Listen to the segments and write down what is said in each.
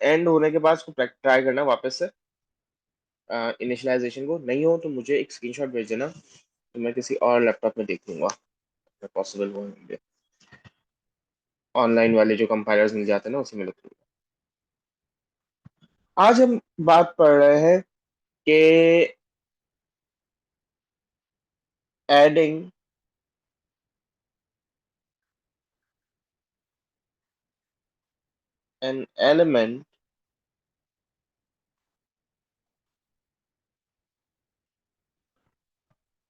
And होने के बाद उसको ट्राई करना वापस से इनिशियलाइजेशन को। नहीं हो तो मुझे एक स्क्रीनशॉट भेज देना, तो मैं किसी और लैपटॉप में देख लूंगा, पॉसिबल होंगे। ऑनलाइन वाले जो कंपाइलर्स मिल जाते हैं ना, उसी में लिख लूंगा। आज हम बात पढ़ रहे हैं कि adding an element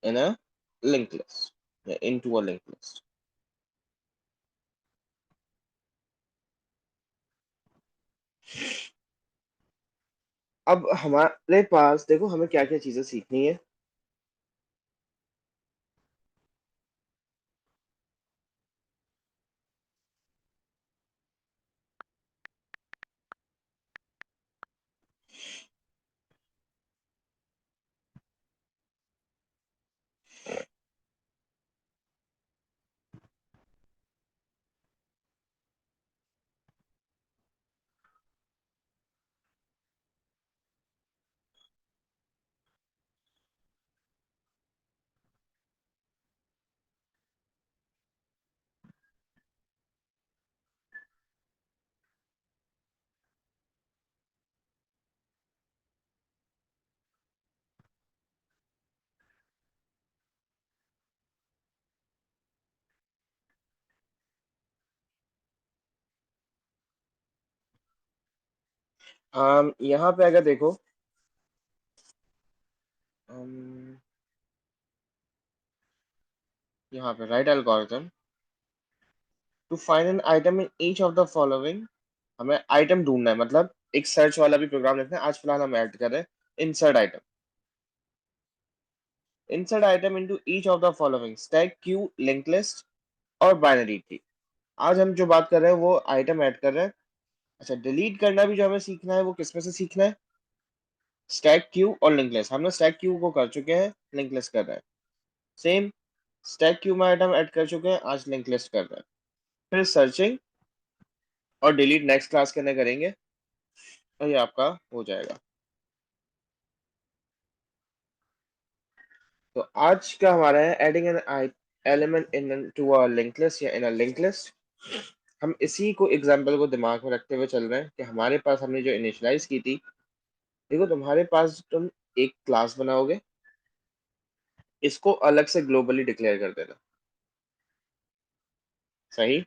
in a link list या इनटू अ लिंक लिस्ट। अब हमारे पास देखो, हमें क्या क्या चीजें सीखनी है। यहाँ पे अगर देखो, um, यहाँ पे write algorithm to find an item in each of the following. हमें आइटम ढूंढना है, मतलब एक सर्च वाला भी प्रोग्राम लिखना है। आज फिलहाल हम ऐड कर रहे हैं insert item. Insert item into each of the following stack, Q, link list और बाइनरी ट्री। आज हम जो बात कर रहे हैं वो आइटम ऐड कर रहे हैं। अच्छा, डिलीट करना भी जो हमें सीखना है वो किसमें से सीखना है? स्टैक, क्यू और लिंक लिस्ट। हमने स्टैक क्यू को कर चुके हैं, लिंक लिस्ट कर रहे हैं। सेम, स्टैक क्यू में आइटम ऐड कर चुके हैं, आज लिंक लिस्ट कर रहे हैं। फिर सर्चिंग और डिलीट नेक्स्ट क्लास के अंदर करेंगे, तो ये आपका हो जाएगा। तो आज का हमारा है adding an element into a link list या इन अ लिंक लिस्ट। हम इसी को एग्जांपल को दिमाग में रखते हुए चल रहे हैं कि हमारे पास हमने जो इनिशियलाइज की थी। देखो, तुम्हारे पास तुम एक क्लास बनाओगे, इसको अलग से ग्लोबली डिक्लेयर कर देना, सही।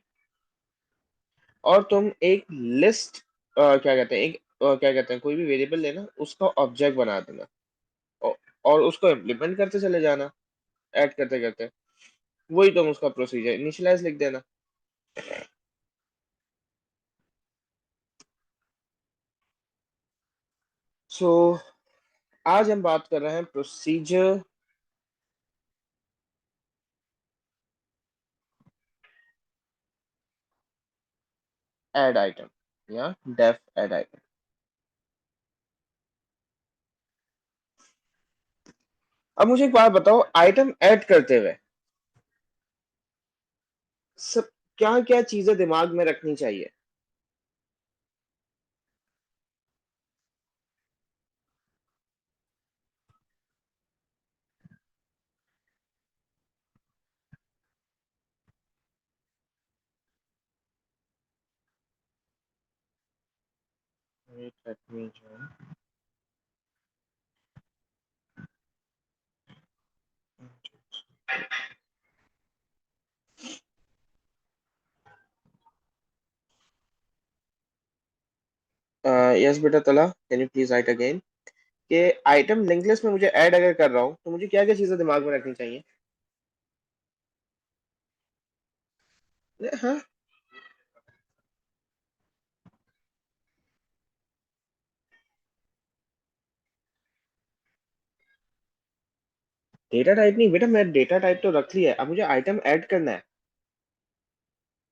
और तुम एक लिस्ट, क्या कहते हैं, एक क्या कहते हैं, कोई भी वेरिएबल लेना, उसका ऑब्जेक्ट बना देना, और, और उसको इम्प्लीमेंट करते चले जाना, ऐड करते करते। वही तुम उसका प्रोसीजर इनिशियलाइज लिख देना। सो आज हम बात कर रहे हैं प्रोसीजर ऐड आइटम या डेफ ऐड आइटम। अब मुझे एक बात बताओ, आइटम ऐड करते हुए सब क्या क्या चीजें दिमाग में रखनी चाहिए? Wait, let me join. Yes बेटा तला, can you please right again कि आइटम लिंक लिस्ट में मुझे ऐड अगर कर रहा हूँ तो मुझे क्या क्या चीजें दिमाग में रखनी चाहिए? हाँ, डेटा टाइप नहीं बेटा, मैं डेटा टाइप तो रख लिया है। अब मुझे आइटम ऐड करना है,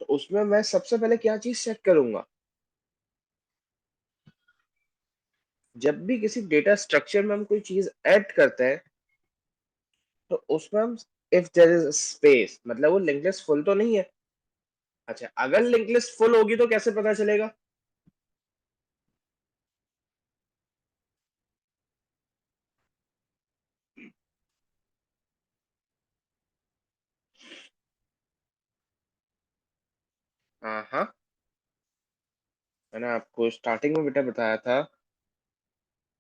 तो उसमें मैं सबसे पहले क्या चीज सेट करूंगा? जब भी किसी डेटा स्ट्रक्चर में हम कोई चीज ऐड करते हैं, तो उसमें हम इफ देयर इज स्पेस, मतलब वो लिंक लिस्ट फुल तो नहीं है। अच्छा, अगर लिंक लिस्ट फुल होगी तो कैसे पता चलेगा? हाँ हाँ, मैंने आपको स्टार्टिंग में बेटा बताया था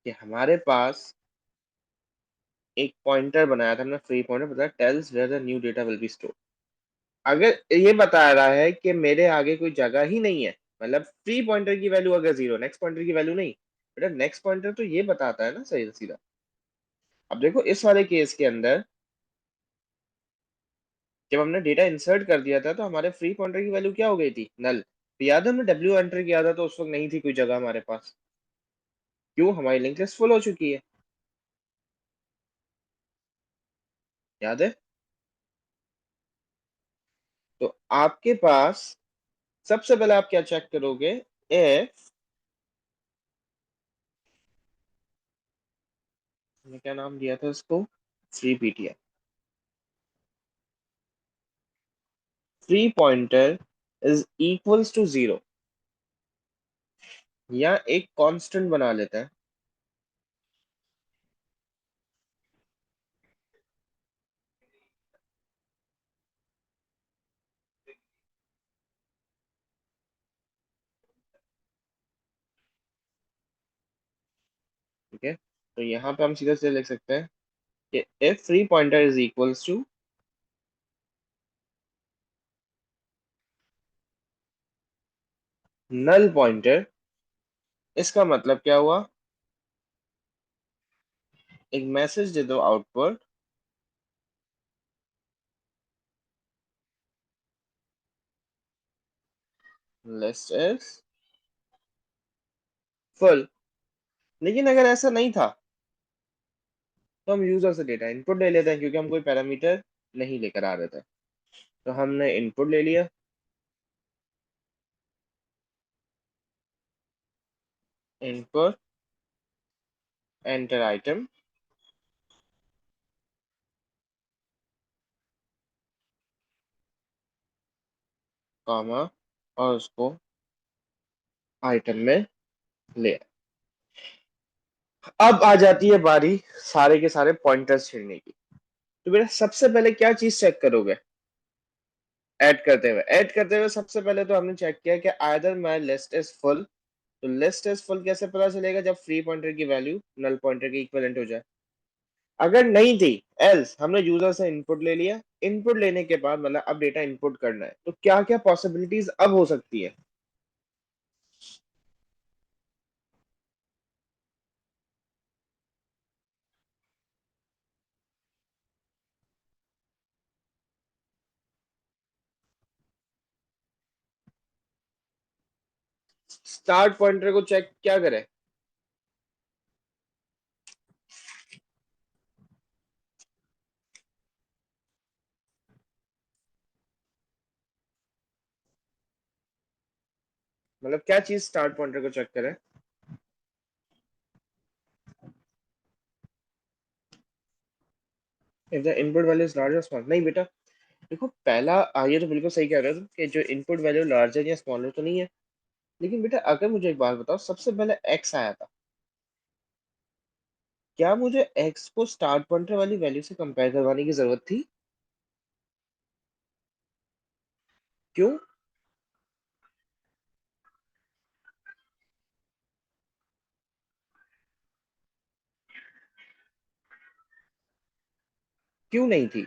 कि हमारे पास एक पॉइंटर बनाया था, हमने फ्री पॉइंटर बताया tells where the new data will be stored. अगर ये बता रहा है कि मेरे आगे कोई जगह ही नहीं है, मतलब फ्री पॉइंटर की वैल्यू अगर जीरो, नेक्स्ट पॉइंटर की वैल्यू नहीं, बेटा नेक्स्ट पॉइंटर तो ये बताता है ना सही सीधा। अब देखो इस वाले केस के अंदर जब हमने डेटा इंसर्ट कर दिया था तो हमारे फ्री पॉइंटर की वैल्यू क्या हो गई थी, नल। तो याद है हमने डब्ल्यू एंटर किया था तो उस वक्त नहीं थी कोई जगह हमारे पास, क्यों, हमारी लिंक लिस्ट फुल हो चुकी है, याद है। तो आपके पास सबसे पहले आप क्या चेक करोगे, इफ, मैंने क्या नाम दिया था इसको, free PTR, free pointer is equals to zero, या एक कांस्टेंट बना लेते हैं, ठीक है। तो यहाँ पे हम सीधा से लिख सकते हैं कि if free pointer is equals to null pointer, इसका मतलब क्या हुआ, एक मैसेज दे दो आउटपुट, लिस्ट इज फुल। लेकिन अगर ऐसा नहीं था तो हम यूजर से डेटा इनपुट ले लेते हैं, क्योंकि हम कोई पैरामीटर नहीं लेकर आ रहे थे। तो हमने इनपुट ले लिया, इनपुट एंटर आइटम, कॉमा, और उसको आइटम में ले आए। अब आ जाती है बारी सारे के सारे पॉइंटर्स छेड़ने की। तो बेटा सबसे पहले क्या चीज चेक करोगे, ऐड करते हुए सबसे पहले तो हमने चेक किया कि either my list is full. तो लिस्ट इज फुल कैसे पता चलेगा, जब फ्री पॉइंटर की वैल्यू नल पॉइंटर के इक्विवेलेंट हो जाए। अगर नहीं थी, एल्स हमने यूजर से इनपुट ले लिया, इनपुट लेने के बाद मतलब अब डेटा इनपुट करना है, तो क्या क्या पॉसिबिलिटीज अब हो सकती है। स्टार्ट पॉइंटर को चेक क्या करें, मतलब क्या चीज स्टार्ट पॉइंटर को चेक करें। If the input value is large और स्मॉल, नहीं बेटा देखो पहला, ये तो बिल्कुल सही कह रहे हो तुम कि जो इनपुट वैल्यू लार्जर या स्मॉलर तो नहीं है। लेकिन बेटा अगर मुझे एक बात बताओ, सबसे पहले एक्स आया था, क्या मुझे एक्स को स्टार्ट पॉइंटर वाली वैल्यू से कंपेयर करवाने की जरूरत थी, क्यों, क्यों नहीं थी।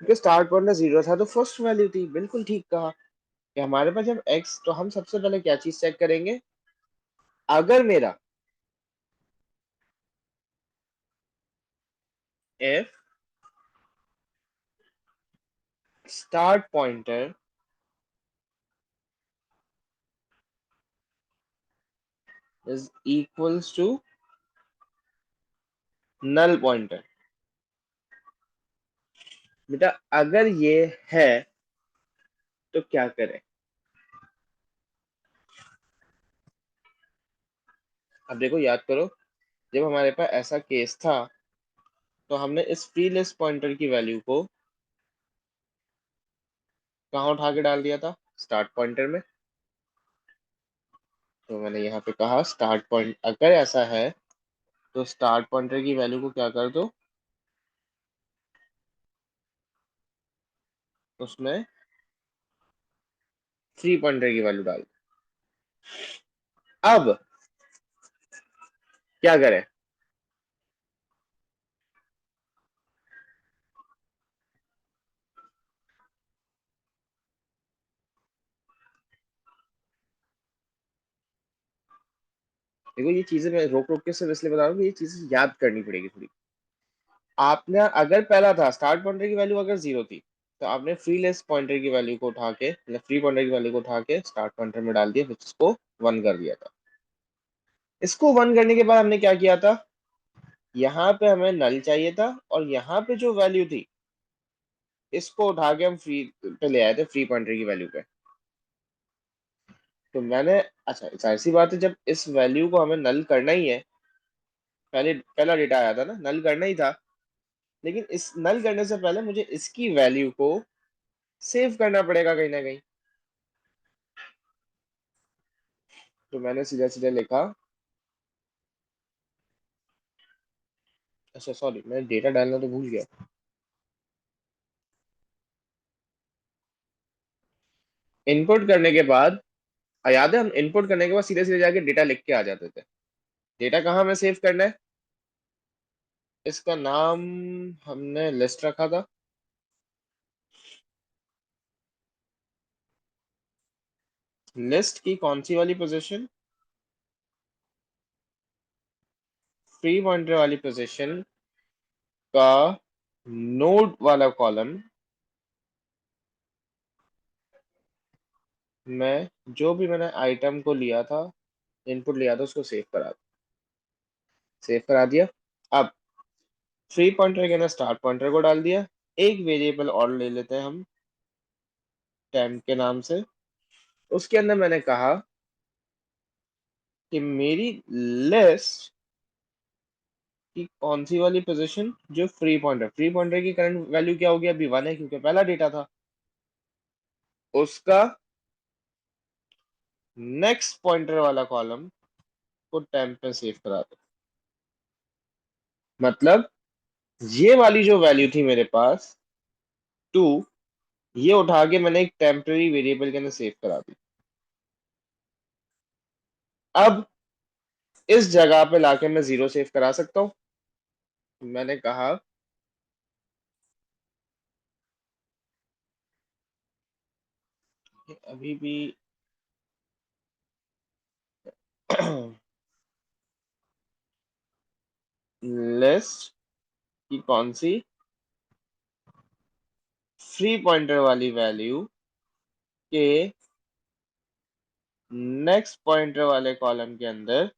क्योंकि स्टार्ट पॉइंटर जीरो था तो फर्स्ट वैल्यू थी, बिल्कुल ठीक कहा कि हमारे पास जब एक्स, तो हम सबसे पहले क्या चीज चेक करेंगे, अगर मेरा if start pointer is equals to null pointer, बेटा अगर ये है तो क्या करें। अब देखो, याद करो, जब हमारे पास ऐसा केस था तो हमने इस फ्री लिस्ट पॉइंटर की वैल्यू को कहाँ उठा के डाल दिया था? स्टार्ट पॉइंटर में। तो मैंने यहाँ पे कहा स्टार्ट पॉइंट, अगर ऐसा है तो स्टार्ट पॉइंटर की वैल्यू को क्या कर दो, उसमें फ्री पॉइंटर की वैल्यू डाल दो। अब क्या करें? देखो, ये चीजें मैं रोक रोक के सिर्फ इसलिए बता रहा हूँ कि ये चीजें याद करनी पड़ेगी थोड़ी। आपने अगर पहला था स्टार्ट पॉइंटर की वैल्यू अगर जीरो थी, तो आपने फ्री लिस्ट पॉइंटर की वैल्यू को उठा के, मतलब फ्री पॉइंटर की वैल्यू को उठा के स्टार्ट पॉइंटर में डाल दिया, फिर इसको वन कर दिया था। इसको वन करने के बाद हमने क्या किया था? यहाँ पे हमें नल चाहिए था, और यहाँ पे जो वैल्यू थी इसको उठा के हम फ्री पे ले आए थे, फ्री पॉइंटर की वैल्यू पे। तो मैंने, अच्छा जाहिर सी बात है, जब इस वैल्यू को हमें नल करना ही है, पहले पहला डेटा आया था ना, नल करना ही था, लेकिन इस नल करने से पहले मुझे इसकी वैल्यू को सेव करना पड़ेगा कहीं ना कहीं। तो मैंने सीधा सीधा लिखा, अच्छा सॉरी, मैं डेटा डालना तो भूल गया। इनपुट करने के बाद, याद है हम इनपुट करने के बाद सीधे सीधे जाके डेटा लिख के आ जाते थे। डेटा कहाँ हमें सेव करना है? इसका नाम हमने लिस्ट रखा था। लिस्ट की कौन सी वाली पोजीशन? फ्री पॉइंटर वाली पोजीशन का नोड वाला कॉलम में जो भी मैंने आइटम को लिया था, इनपुट लिया था, उसको सेव करा दिया। अब फ्री पॉइंटर के अंदर स्टार्ट पॉइंटर को डाल दिया। एक वेरिएबल और ले लेते हैं हम, टेम्प के नाम से। उसके अंदर मैंने कहा कि मेरी लिस्ट की कौन सी वाली पोजीशन, जो फ्री पॉइंटर की करंट वैल्यू क्या होगी? अभी वन है क्योंकि पहला डेटा था। उसका नेक्स्ट पॉइंटर वाला कॉलम को टेम्प में सेव करा दो। मतलब ये वाली जो वैल्यू थी मेरे पास, टू, ये उठा के मैंने एक टेम्पररी वेरिएबल के अंदर सेव करा दी। अब इस जगह पे लाके मैं जीरो सेव करा सकता हूँ। मैंने कहा कि अभी भी लिस्ट की कौन सी फ्री पॉइंटर वाली वैल्यू के नेक्स्ट पॉइंटर वाले कॉलम के अंदर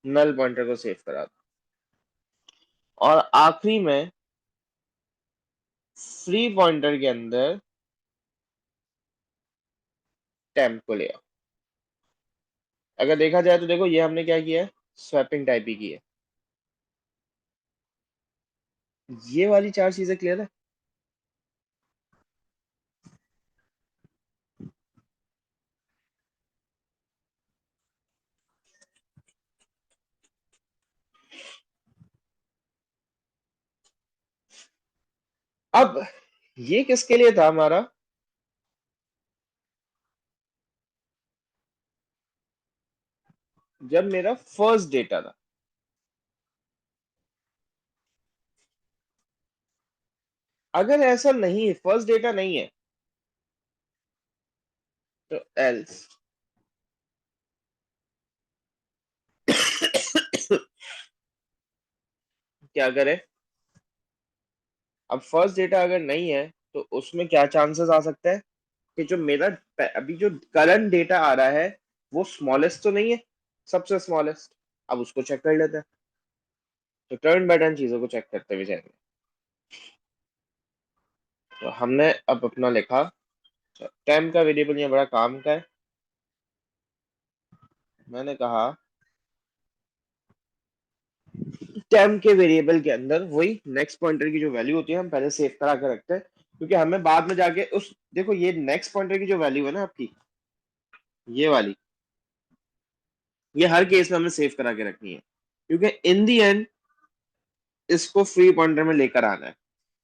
नल पॉइंटर को सेव करा दो। और आखिरी में फ्री पॉइंटर के अंदर टेम्प को ले आओ। अगर देखा जाए तो देखो, ये हमने क्या किया है? स्वैपिंग टाइप ही की है। ये वाली चार चीजें क्लियर है। अब ये किसके लिए था हमारा? जब मेरा फर्स्ट डेटा था। अगर ऐसा नहीं है, फर्स्ट डेटा नहीं है, तो एल्स क्या करें? अब फर्स्ट डेटा अगर नहीं है तो उसमें क्या चांसेस आ सकते हैं कि जो मेरा अभी जो करंट डेटा आ रहा है वो स्मॉलेस्ट तो नहीं है, सबसे स्मॉलेस्ट। अब उसको चेक कर लेते हैं। तो टर्न बाय टर्न चीजों को चेक करते हुए जाएंगे। तो हमने अब अपना लिखा, टेम्प का वेरिएबल ये बड़ा काम का है। मैंने कहा टेम्प के वेरिएबल के अंदर वही नेक्स्ट पॉइंटर की जो वैल्यू होती है हम पहले सेव करा के रखते हैं, क्योंकि हमें बाद में जाके उस, देखो ये नेक्स्ट पॉइंटर की जो वैल्यू है ना आपकी, ये वाली, ये हर केस में हमें सेव करा के रखनी है, क्योंकि इन दी एंड इसको फ्री पॉइंटर में लेकर आना है।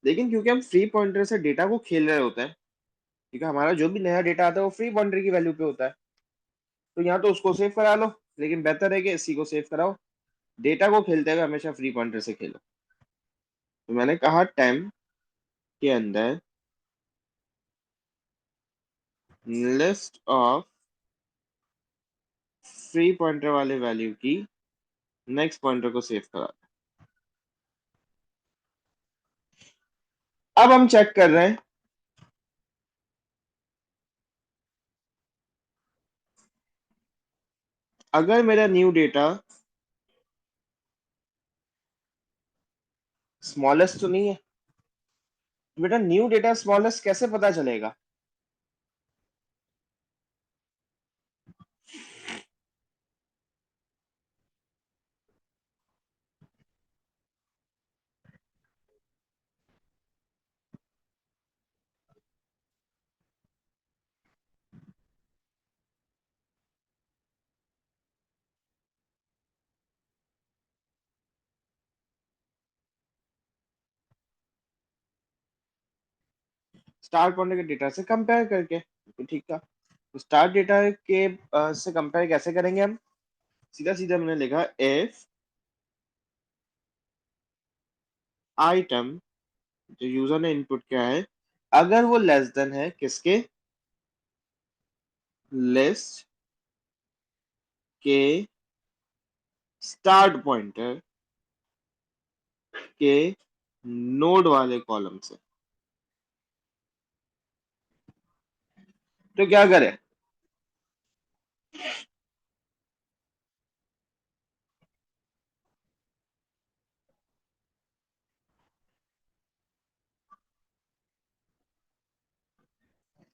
लेकिन क्योंकि हम फ्री पॉइंटर से डेटा को खेल रहे होते हैं, क्योंकि हमारा जो भी नया डेटा आता है वो फ्री पॉइंटर की वैल्यू पे होता है, तो यहाँ तो उसको सेव करा लो, लेकिन बेहतर है कि इसी को सेव कराओ। डेटा को खेलते हुए हमेशा फ्री पॉइंटर से खेलो। तो मैंने कहा टेम्प के अंदर लिस्ट ऑफ फ्री पॉइंटर वाले वैल्यू की नेक्स्ट पॉइंटर को सेव करा। अब हम चेक कर रहे हैं, अगर मेरा न्यू डेटा स्मॉलेस्ट तो नहीं है। बेटा न्यू डेटा स्मॉलेस्ट कैसे पता चलेगा? स्टार पॉइंटर के डेटा से कंपेयर करके, तो ठीक था। तो स्टार डेटा के से कंपेयर कैसे करेंगे हम? सीधा सीधा हमने लिखा इफ आइटम, जो यूजर ने इनपुट किया है, अगर वो लेस देन है किसके, लिस्ट के स्टार्ट पॉइंटर के नोड वाले कॉलम से, तो क्या करें?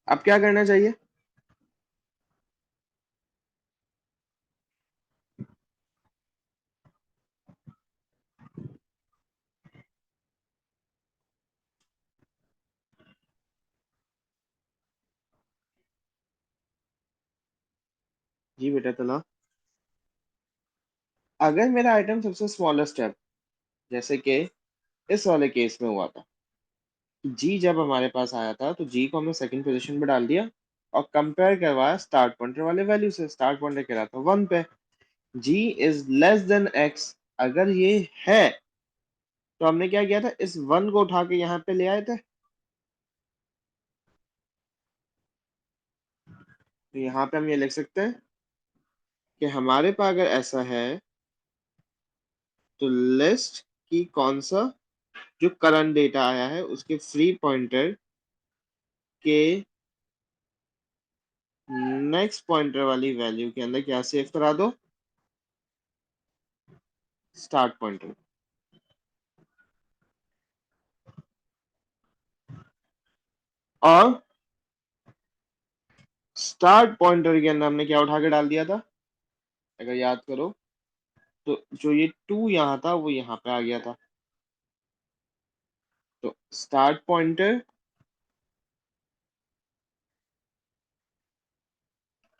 अब क्या करना चाहिए? जी बेटा तला, अगर मेरा आइटम सबसे स्मॉलेस्ट है, जैसे कि इस वाले केस में हुआ था, जी जब हमारे पास आया था तो जी को हमने सेकंड पोजीशन पे डाल दिया और कंपेयर करवाया स्टार्ट पॉइंटर वाले वैल्यू से। स्टार्ट पॉइंटर कह रहा था 1 पे, जी इज लेस देन एक्स, अगर ये है तो हमने क्या किया था, इस 1 को उठा के यहाँ पे ले आए थे। तो यहाँ पे हम ये लिख सकते हैं कि हमारे पास अगर ऐसा है तो लिस्ट की कौन सा, जो करंट डेटा आया है उसके फ्री पॉइंटर के नेक्स्ट पॉइंटर वाली वैल्यू के अंदर क्या सेव करा दो, स्टार्ट पॉइंटर। और स्टार्ट पॉइंटर के अंदर हमने क्या उठा के डाल दिया था, अगर याद करो, तो जो ये 2 यहाँ था वो यहाँ पे आ गया था। तो स्टार्ट पॉइंटर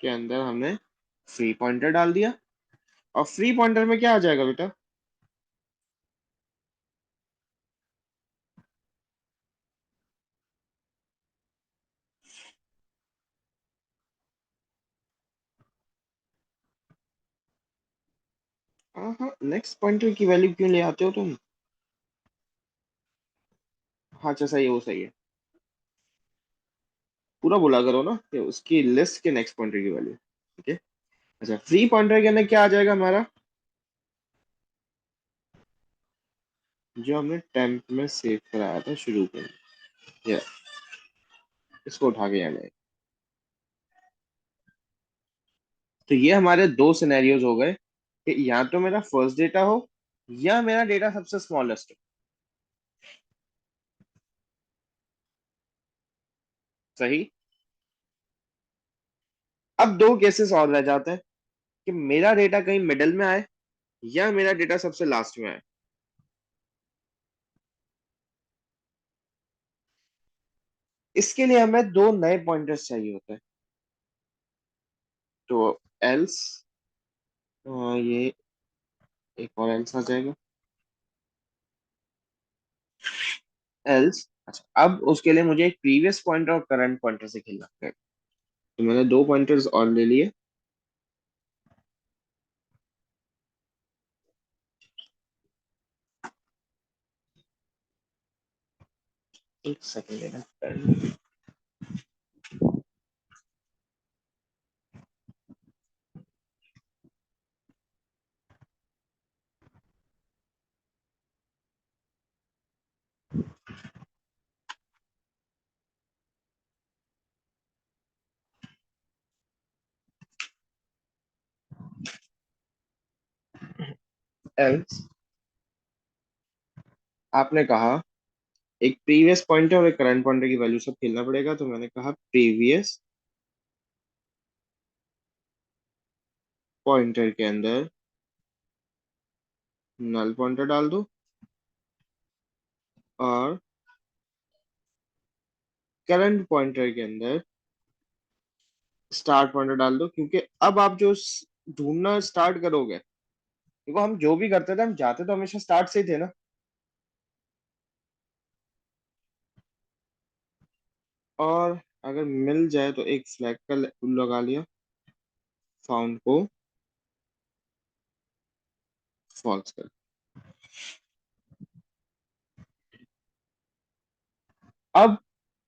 के अंदर हमने फ्री पॉइंटर डाल दिया, और फ्री पॉइंटर में क्या आ जाएगा बेटा? हाँ हाँ, नेक्स्ट पॉइंटर की वैल्यू क्यों ले आते हो तुम? हाँ अच्छा सही है, वो सही है। पूरा बोला करो ना कि उसकी लिस्ट के नेक्स्ट पॉइंटर की वैल्यू, ठीक है। अच्छा फ्री पॉइंटर के अंदर क्या आ जाएगा हमारा, जो हमने टेम्प में सेव कराया था शुरू में, ये इसको उठा के यहाँ जाए। तो ये हमारे दो सिनेरियोज हो गए कि या तो मेरा फर्स्ट डेटा हो या मेरा डेटा सबसे स्मॉलेस्ट हो। सही। अब दो केसेस और रह जाते हैं कि मेरा डेटा कहीं मिडल में आए या मेरा डेटा सबसे लास्ट में आए। इसके लिए हमें दो नए पॉइंटर्स चाहिए होते हैं। तो एल्स, ये एक और एल्स आ जाएगा। एल्स, अच्छा अब उसके लिए मुझे एक प्रीवियस पॉइंटर और करंट पॉइंटर से खेलना पड़ेगा। तो मैंने दो पॉइंटर्स और ले लिए। एक सेकंड लेना। एल्स, आपने कहा एक प्रीवियस पॉइंटर और एक करंट पॉइंटर की वैल्यू सब खेलना पड़ेगा, तो मैंने कहा प्रीवियस पॉइंटर के अंदर नल पॉइंटर डाल दो और करंट पॉइंटर के अंदर स्टार्ट पॉइंटर डाल दो, क्योंकि अब आप जो ढूंढना स्टार्ट करोगे, देखो हम जो भी करते थे हम जाते तो हमेशा स्टार्ट से ही थे ना। और अगर मिल जाए तो एक फ्लैग का लगा लिया, फाउंड को फॉल्स कर। अब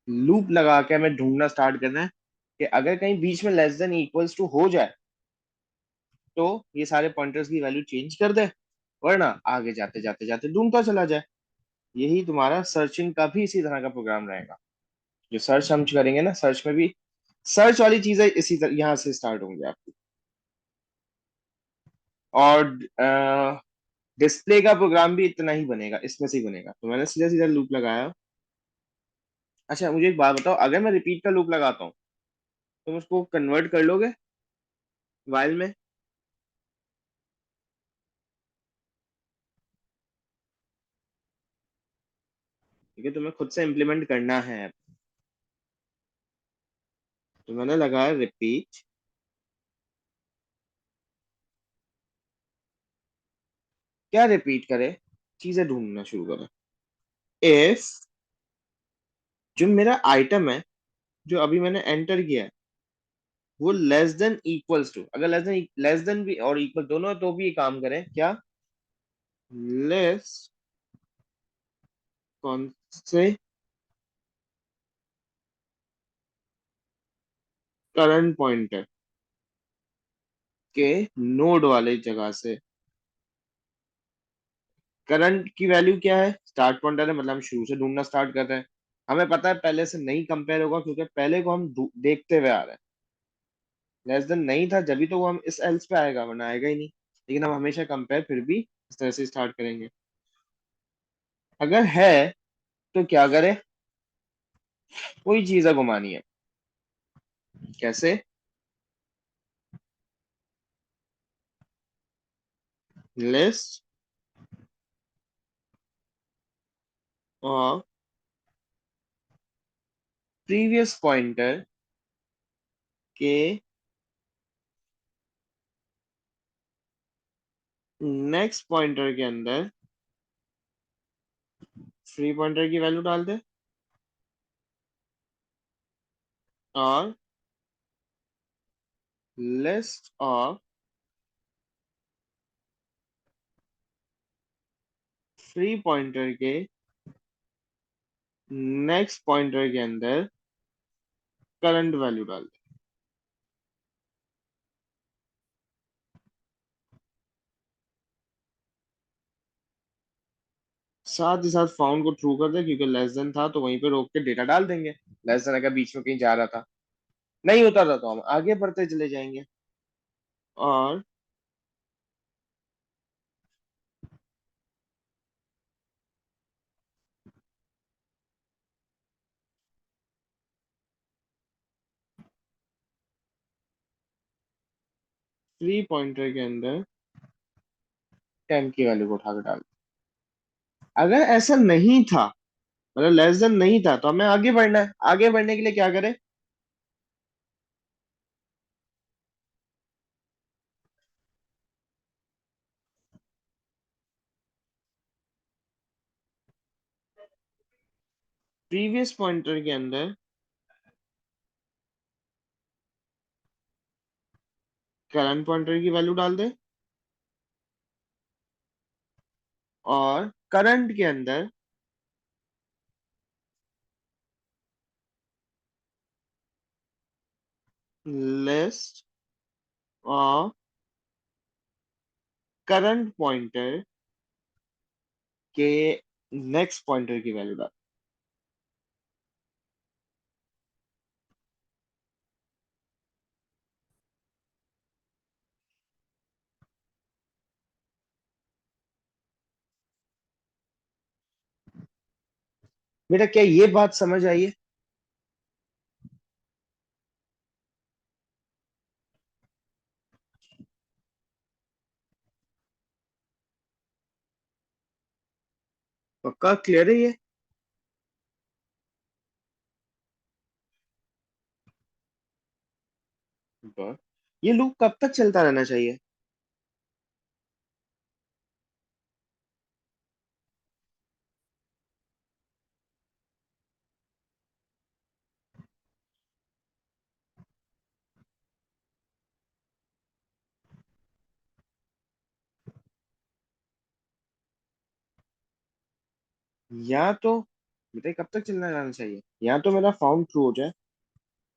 लूप लगा के हमें ढूंढना स्टार्ट करना है कि अगर कहीं बीच में लेस देन इक्वल्स टू हो जाए तो ये सारे पॉइंटर्स की वैल्यू चेंज कर दे, वरना आगे जाते जाते जाते ढूंढता चला जाए। यही तुम्हारा सर्चिंग का भी इसी तरह का प्रोग्राम रहेगा। जो सर्च हम करेंगे ना, सर्च में भी सर्च वाली चीजें इसी तरह यहाँ से स्टार्ट होंगी आपकी। और डिस्प्ले का प्रोग्राम भी इतना ही बनेगा, इसमें से ही बनेगा। तो मैंने सीधा सीधा लूप लगाया। अच्छा मुझे एक बात बताओ, अगर मैं रिपीट का लूप लगाता हूँ तुम उसको कन्वर्ट कर लोगे वाइल में? ठीक है, तुम्हें खुद से इम्प्लीमेंट करना है। तो मैंने लगाया रिपीट। क्या रिपीट करे? चीजें ढूंढना शुरू करें। इफ जो मेरा आइटम है जो अभी मैंने एंटर किया है वो लेस देन इक्वल्स टू, अगर लेस देन भी और इक्वल दोनों है तो भी ये काम करें क्या? लेस कौन से? करंट पॉइंटर के नोड वाले जगह से। करंट की वैल्यू क्या है? स्टार्ट पॉइंटर है, मतलब हम शुरू से ढूंढना स्टार्ट कर रहे हैं। हमें पता है पहले से नहीं कंपेयर होगा क्योंकि पहले को हम देखते हुए आ रहे हैं। लेस देन नहीं था जब भी तो वो हम इस एल्स पे आएगा, वरना आएगा ही नहीं। लेकिन हम हमेशा कंपेयर फिर भी इस तरह से स्टार्ट करेंगे। अगर है तो क्या करें? कोई चीज है घुमानी है। कैसे? लिस्ट ऑफ प्रीवियस पॉइंटर के नेक्स्ट पॉइंटर के अंदर फ्री पॉइंटर की वैल्यू डाल दे और लिस्ट ऑफ फ्री पॉइंटर के नेक्स्ट पॉइंटर के अंदर करंट वैल्यू डाल दे। साथ ही साथ फाउंड को ट्रू कर दे, क्योंकि लेस देन था तो वहीं पे रोक के डेटा डाल देंगे। लेस देन अगर बीच में कहीं जा रहा था, नहीं उतर रहा तो हम आगे बढ़ते चले जाएंगे। और फ्री पॉइंटर के अंदर 10 की वैल्यू को उठा के डाल। अगर ऐसा नहीं था, मतलब लेस देन नहीं था, तो हमें आगे बढ़ना है। आगे बढ़ने के लिए क्या करें? प्रीवियस पॉइंटर के अंदर करंट पॉइंटर की वैल्यू डाल दे, और करंट के अंदर लिस्ट ऑफ करंट पॉइंटर के नेक्स्ट पॉइंटर की वैल्यू डाल। बेटा क्या ये बात समझ आई है? पक्का क्लियर है ये? बस, ये लूप कब तक चलता रहना चाहिए? या तो बेटा कब तक चलना रहना चाहिए, या तो मेरा फाउंड ट्रू हो जाए,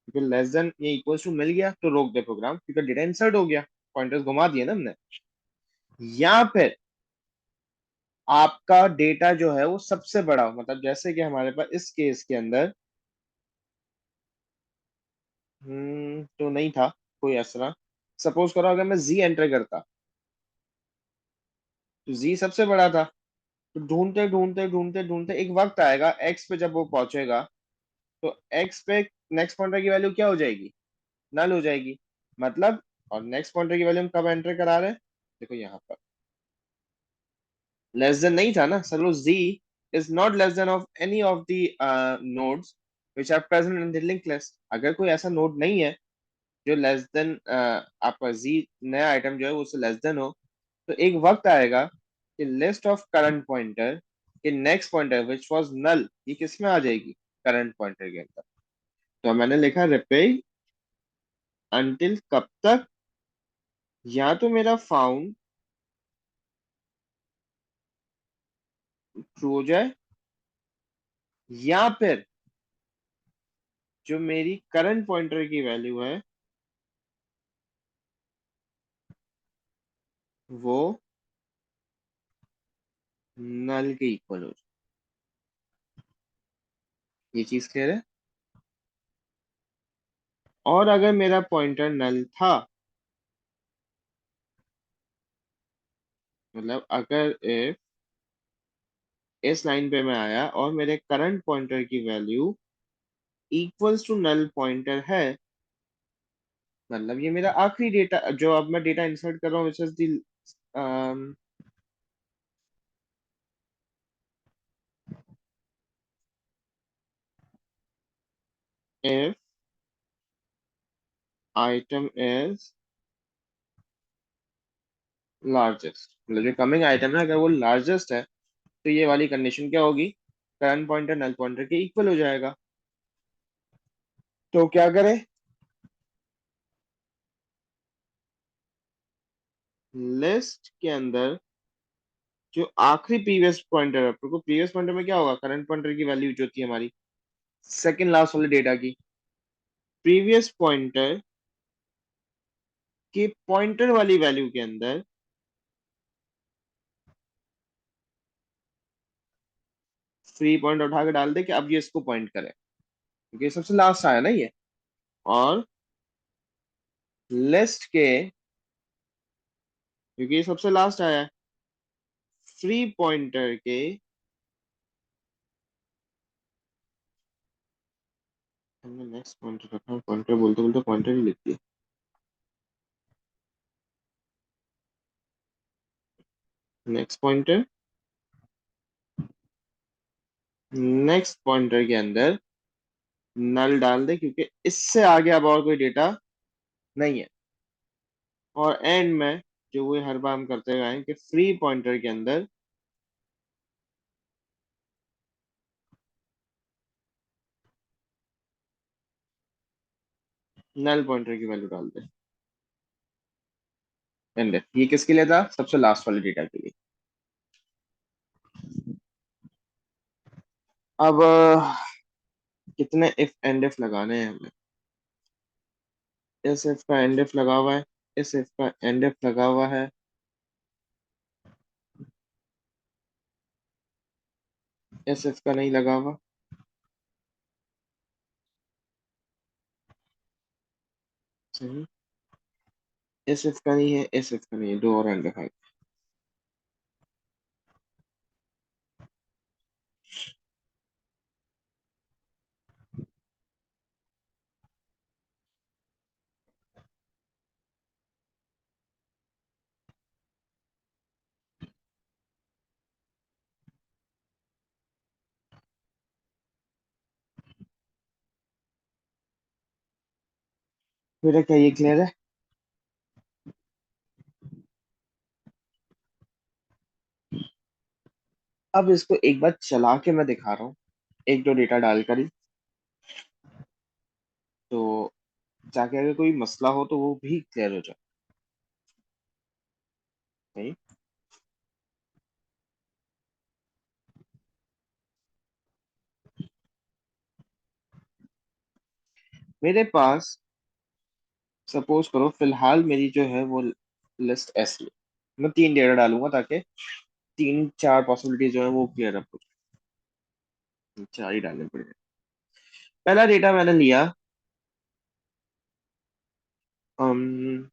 क्योंकि लेस देन ये इक्वल्स टू मिल गया तो रोक दे प्रोग्राम, क्योंकि डेटा इंसर्ट हो गया, पॉइंटर्स घुमा दिए ना हमने। या फिर आपका डेटा जो है वो सबसे बड़ा हो, मतलब जैसे कि हमारे पास इस केस के अंदर तो नहीं था कोई ऐसा। सपोज करो अगर मैं जी एंटर करता, तो जी सबसे बड़ा था। तो ढूंढते ढूंढते ढूंढते ढूंढते एक वक्त आएगा एक्स पे, जब वो पहुंचेगा तो एक्स पे नेक्स्ट पॉइंटर की वैल्यू क्या हो जाएगी? नल हो जाएगी। मतलब, और नेक्स्ट पॉइंटर की वैल्यू हम कब एंटर करा रहे हैं? देखो यहाँ पर लेस देन नहीं था ना sir, z is not less than of any of the nodes which are present in the link list. अगर कोई ऐसा नोड नहीं है जो लेस देन आपका z नया आइटम जो है वो उससे लेस देन हो, तो एक वक्त आएगा कि लिस्ट ऑफ करंट पॉइंटर के नेक्स्ट पॉइंटर विच वाज नल, ये किस में आ जाएगी? करंट पॉइंटर के अंदर। तो मैंने लिखा रिपीट अंटिल कब तक, या तो मेरा फाउंड ट्रू हो जाए, या फिर जो मेरी करंट पॉइंटर की वैल्यू है वो नल के इक्वल हो जाए। ये चीज क्लियर है? और अगर मेरा पॉइंटर नल था, मतलब अगर if इस लाइन पे मैं आया और मेरे करंट पॉइंटर की value equals to null pointer है, मतलब ये मेरा आखिरी डेटा जो अब मैं डेटा इंसर्ट कर रहा हूँ, which is the if item is largest, मतलब जो कमिंग आइटम है अगर वो लार्जेस्ट है, तो ये वाली कंडीशन क्या होगी? करंट पॉइंटर नल पॉइंटर के इक्वल हो जाएगा। तो क्या करें? लिस्ट के अंदर जो आखिरी प्रीवियस पॉइंटर है, आपको प्रीवियस पॉइंटर में क्या होगा? करंट पॉइंटर की वैल्यू जो थी हमारी सेकंड लास्ट वाले डेटा की, प्रीवियस पॉइंटर के पॉइंटर वाली वैल्यू के अंदर फ्री पॉइंट उठा के डाल दे कि अब ये इसको पॉइंट करे, क्योंकि ये सबसे लास्ट आया ना ये। और लिस्ट के, क्योंकि ये सबसे लास्ट आया है, फ्री पॉइंटर के, हमने नेक्स्ट पॉइंटर रखा, पॉइंटर बोलते बोलते पॉइंटर ही लिख दिया। नेक्स्ट पॉइंटर, नेक्स्ट पॉइंटर के अंदर नल डाल दे, क्योंकि इससे आगे अब और कोई डेटा नहीं है। और एंड में जो वो हर बार हम करते गए हैं कि फ्री पॉइंटर के अंदर नल पॉइंटर की वैल्यू डाल दे। एंड ये किसके लिए था? सबसे लास्ट वाले डेटा के लिए। अब कितने इफ एंड इफ लगाने हैं हमें? इस इफ का एंड इफ लगा हुआ है, इस इफ का एंड इफ लगा हुआ है, इस इफ का नहीं लगा हुआ। सही। इस इफ का नहीं है, इस इफ का नहीं है, दो और एंड इफ है। मेरा क्या ये क्लियर है? अब इसको एक बार चला के मैं दिखा रहा हूँ, एक दो डेटा डालकर ही, तो जाके अगर कोई मसला हो तो वो भी क्लियर हो जाए। नहीं, मेरे पास सपोज करो फिलहाल मेरी जो है वो लिस्ट ऐसी है। मैं तीन डेटा डालूंगा ताकि तीन चार पॉसिबिलिटी जो है वो क्लियर अप हो जाए। चार ही डालने पड़ेंगे। पहला डेटा मैंने लिया, um,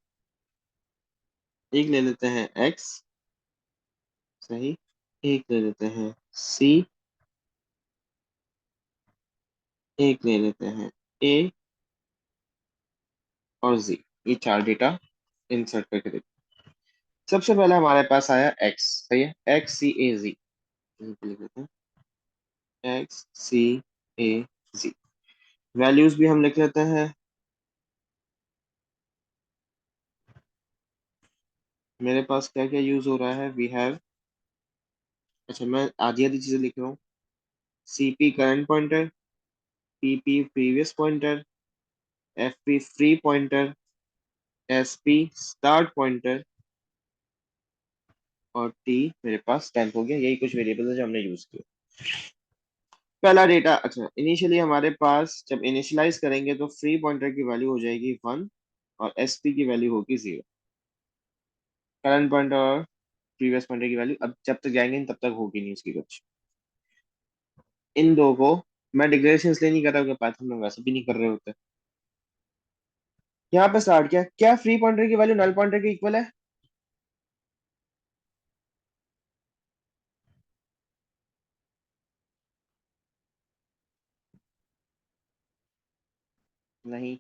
एक ले लेते हैं एक्स। सही। एक ले लेते हैं सी। एक ले लेते हैं ए और जी। ये चार डेटा इंसर्ट करके देखो। सबसे पहले हमारे पास आया एक्स। सही है, एक्स सी ए जी। लिख लेते हैं एक्स सी ए जी। वैल्यूज भी हम लिख लेते हैं। मेरे पास क्या क्या यूज हो रहा है? वी हैव, अच्छा मैं आधी आधी चीजें लिख रहा हूँ। CP current pointer, PP previous pointer, FP free pointer, SP start pointer, और टी मेरे पास टेम्प हो गया। यही कुछ वेरिएबल है जो हमने यूज किए। पहला डेटा, अच्छा इनिशियली हमारे पास जब इनिशियलाइज करेंगे तो फ्री पॉइंटर की वैल्यू हो जाएगी 1 और एसपी की वैल्यू होगी 0। करंट पॉइंटर और प्रीवियस पॉइंटर की वैल्यू अब जब तक जाएंगे तब तक होगी नहीं उसकी कुछ। इन दो को मैं डिक्लेरेशन इसलिए नहीं कर रहा, पाइथन में वैसे भी नहीं कर रहे होते। यहाँ पे स्टार्ट किया, क्या फ्री पॉइंटर की वैल्यू नल पॉइंटर के इक्वल है? नहीं।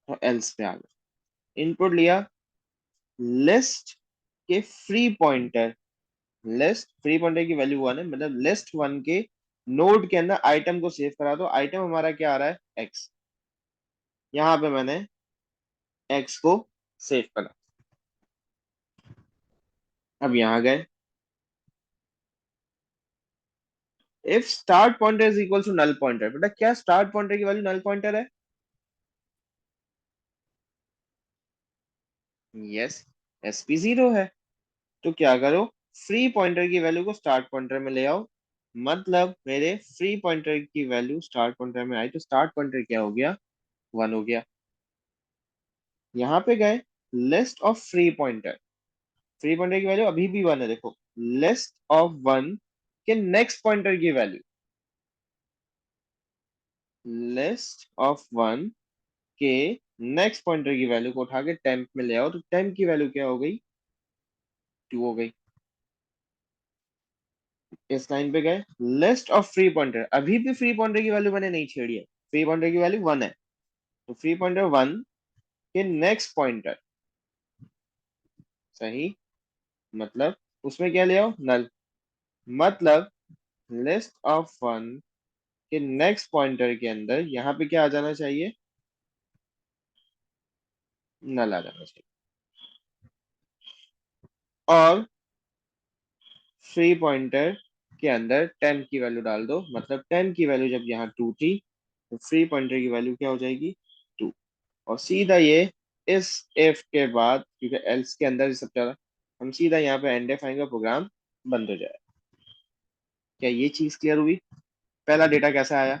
तो एल्स पे आ गया। इनपुट लिया, लिस्ट के free pointer, list free pointer की वैल्यू 1 है, मतलब लिस्ट 1 के नोड के अंदर आइटम को सेव करा। तो आइटम हमारा क्या आ रहा है? एक्स। यहाँ पे मैंने एक्स को सेव करा। अब यहाँ गए, if start pointer is equal to null pointer. बेटा क्या स्टार्ट पॉइंटर की वैल्यू नल पॉइंटर है? यस। एसपी 0 है। तो क्या करो, फ्री पॉइंटर की वैल्यू को स्टार्ट पॉइंटर में ले आओ। मतलब मेरे फ्री पॉइंटर की वैल्यू स्टार्ट पॉइंटर में आई, तो स्टार्ट पॉइंटर क्या हो गया? 1 हो गया। यहाँ पे गए, list of free pointer, free pointer की वैल्यू अभी भी 1 है। देखो, लिस्ट ऑफ 1 के नेक्स्ट पॉइंटर की वैल्यू, लिस्ट ऑफ 1 के नेक्स्ट पॉइंटर की वैल्यू को उठा के टेम्प में ले आओ। तो टेम्प की वैल्यू क्या हो गई? 2 हो गई। इस लाइन पे गए, लिस्ट ऑफ फ्री पॉइंटर, अभी भी फ्री पॉइंटर की वैल्यू मैंने नहीं छेड़ी है, फ्री पॉइंटर की वैल्यू 1 है। तो फ्री पॉइंटर 1 के नेक्स्ट पॉइंटर। सही। मतलब उसमें क्या ले आओ, नल। मतलब लिस्ट ऑफ वन के नेक्स्ट पॉइंटर के अंदर यहाँ पे क्या आ जाना चाहिए, नल आ जाना चाहिए। और फ्री पॉइंटर के अंदर 10 की वैल्यू डाल दो, मतलब 10 की वैल्यू जब यहाँ 2 थी तो फ्री पॉइंटर की वैल्यू क्या हो जाएगी, 2। और सीधा ये इस इफ के बाद, क्योंकि एल्स के अंदर ये सब चला, हम सीधा यहाँ पे एंड इफ आएंगे, प्रोग्राम बंद हो जाए। क्या ये चीज क्लियर हुई? पहला डेटा कैसा आया?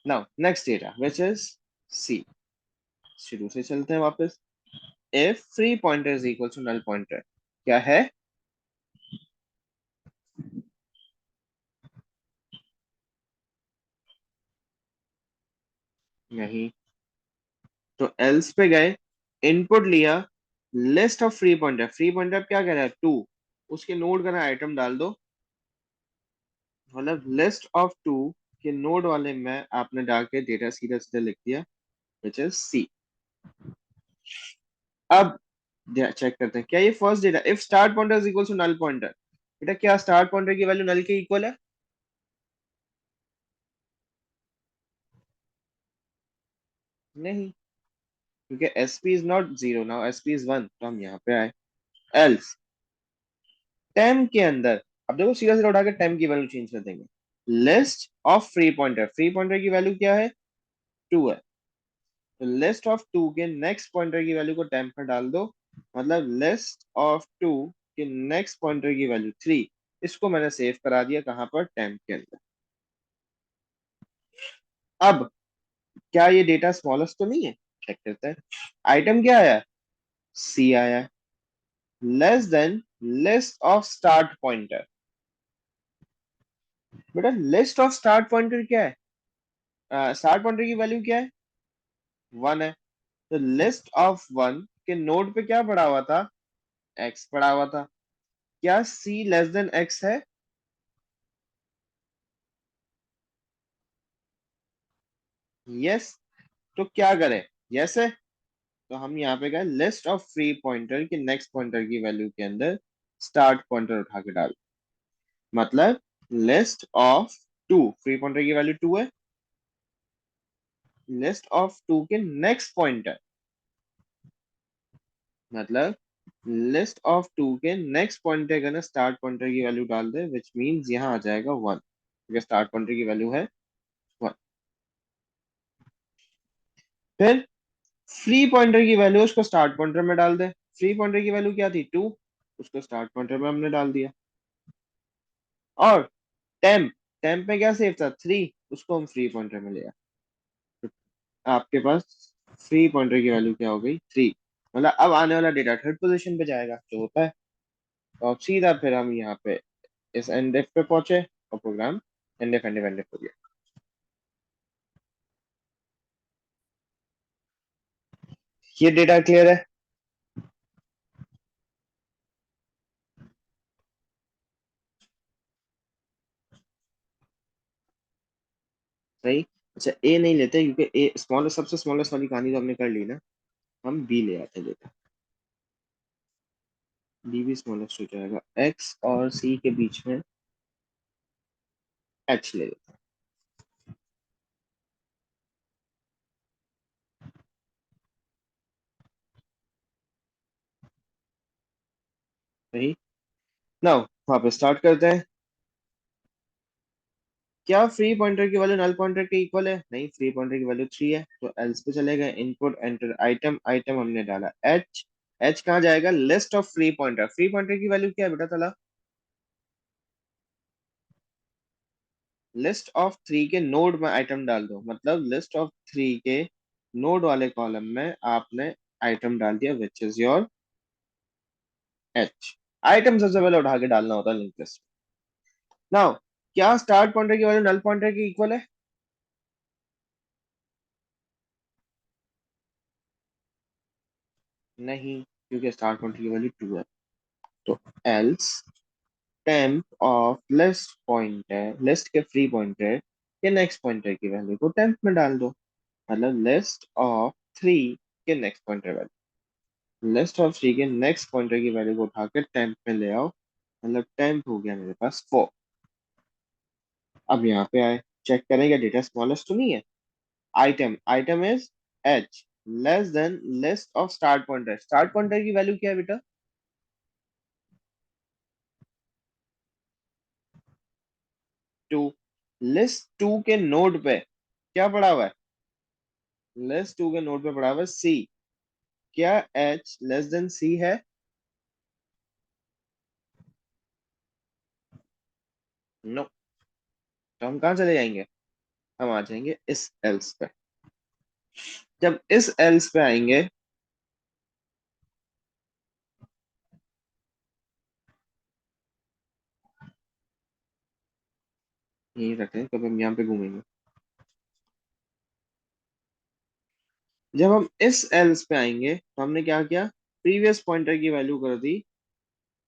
Now next data which is C. शुरू से चलते हैं वापस। If free pointer is equal to null pointer, क्या है? नहीं। तो एल्स पे गए, इनपुट लिया, list of free pointer, free pointer क्या कह रहा है, 2, उसके नोड का ना आइटम डाल दो। मतलब लिस्ट ऑफ 2 के नोड वाले में आपने डाल के डेटा सीधा सीधा लिख दिया, विच इज सी। अब चेक करते हैं क्या ये first data, if start pointer is equal to null pointer, बेटा क्या स्टार्ट पॉइंटर की वैल्यू नल के इक्वल है? नहीं, क्योंकि SP is not zero, now SP is one, तो हम यहाँ पे आए। एल्स टेम के अंदर, अब देखो सीधा सीधा उठा के टेम की वैल्यू चेंज कर देंगे। List of free pointer, free pointer की वैल्यू क्या है, 2 है। तो लिस्ट ऑफ 2 के नेक्स्ट पॉइंटर की वैल्यू को टेम्प में डाल दो, मतलब लिस्ट ऑफ 2 के नेक्स्ट पॉइंटर की वैल्यू 3। इसको मैंने सेव करा दिया कहाँ पर, टेम्प के अंदर। अब क्या ये डेटा स्मॉलेस्ट तो नहीं है? चेक करते हैं। आइटम क्या आया, सी आया। Less than list of start pointer, बेटा लिस्ट ऑफ स्टार्ट पॉइंटर क्या है, स्टार्ट पॉइंटर की वैल्यू क्या है, 1 है। तो लिस्ट ऑफ 1 के नोड पे क्या पड़ा हुआ था, एक्स पड़ा हुआ था। क्या सी लेस देन एक्स है? यस। तो क्या करें, यस है। तो हम यहाँ पे गए, लिस्ट ऑफ फ्री पॉइंटर के नेक्स्ट पॉइंटर की वैल्यू के अंदर स्टार्ट पॉइंटर उठा के डाल, मतलब लिस्ट ऑफ 2, फ्री पॉइंटर की वैल्यू 2 है, लिस्ट ऑफ 2 के नेक्स्ट पॉइंटर, मतलब लिस्ट ऑफ 2 के नेक्स्ट पॉइंटर का ना स्टार्ट पॉइंटर की वैल्यू डाल दे, विच मीन्स यहाँ आ जाएगा 1, क्योंकि स्टार्ट पॉइंटर की वैल्यू है 1। फिर फ्री पॉइंटर की वैल्यू उसको स्टार्ट पॉइंटर में डाल दे। फ्री पॉइंटर की वैल्यू क्या थी, 2, उसको स्टार्ट पॉइंटर में हमने डाल दिया। और टेम्प, टेम्प में क्या सेव था, 3, उसको हम फ्री पॉइंटर में लिया। तो आपके पास फ्री पॉइंटर की वैल्यू क्या हो गई, 3। मतलब अब आने वाला डेटा थर्ड पोजीशन पे जाएगा, जो होता है। तो अब सीधा फिर हम यहाँ पे इस एंड इफ पे पहुंचे और प्रोग्राम एंड इफ हो गया। ये डेटा क्लियर है? सही। अच्छा ए नहीं लेते, क्योंकि ए स्मॉलेस्ट, सबसे स्मॉलेस्ट वाली कहानी तो हमने कर ली ना, हम बी ले आते डेटा। बी भी स्मॉलेस्ट हो जाएगा, एक्स और सी के बीच में एच ले लेते हैं। सही। नाउ वापस स्टार्ट करते हैं। क्या फ्री पॉइंटर की वैल्यू नल पॉइंटर के इक्वल है? नहीं, फ्री पॉइंटर की वैल्यू 3 है, तो एल्स पे चले गए, इनपुट एंटर आइटम, आइटम हमने डाला एच। एच कहाँ जाएगा, list of free pointer, free pointer की वैल्यू क्या है बेटा, चला लिस्ट ऑफ 3 के नोड में आइटम डाल दो, मतलब लिस्ट ऑफ 3 के नोड वाले कॉलम में आपने आइटम डाल दिया, which is your H. Item सबसे पहले उठा के डालना होता है लिंक लिस्ट। नाउ क्या स्टार्ट पॉइंटर की वैल्यू नल पॉइंटर की इक्वल है? नहीं, क्योंकि स्टार्ट पॉइंटर की वैल्यू 2 है। तो else temp of list pointer, list के फ्री पॉइंटर के नेक्स्ट पॉइंटर की वैल्यू को टेम्प में डाल दो, मतलब लिस्ट ऑफ 3 के next pointer value, list of three के नेक्स्ट पॉइंटर की वैल्यू को उठाकर टेम्प में ले आओ, मतलब टेम्प हो गया मेरे पास 4। अब यहाँ पे आए, चेक करें क्या डेटा स्मॉलेस्ट तो नहीं है। Item is H less than list of start pointer. Start pointer की वैल्यू क्या है बेटा? 2। लिस्ट टू के नोड पे क्या पड़ा हुआ है? लिस्ट टू के नोड पे पड़ा हुआ है सी। क्या एच लेस देन सी है? नो। तो हम कहाँ चले जाएंगे? हम आ जाएंगे इस एल्स पे। जब इस एल्स पे आएंगे, यही रखें कब हम यहाँ पे घूमेंगे। जब हम इस एल्स पे आएंगे तो हमने क्या किया, प्रीवियस पॉइंटर की वैल्यू कर दी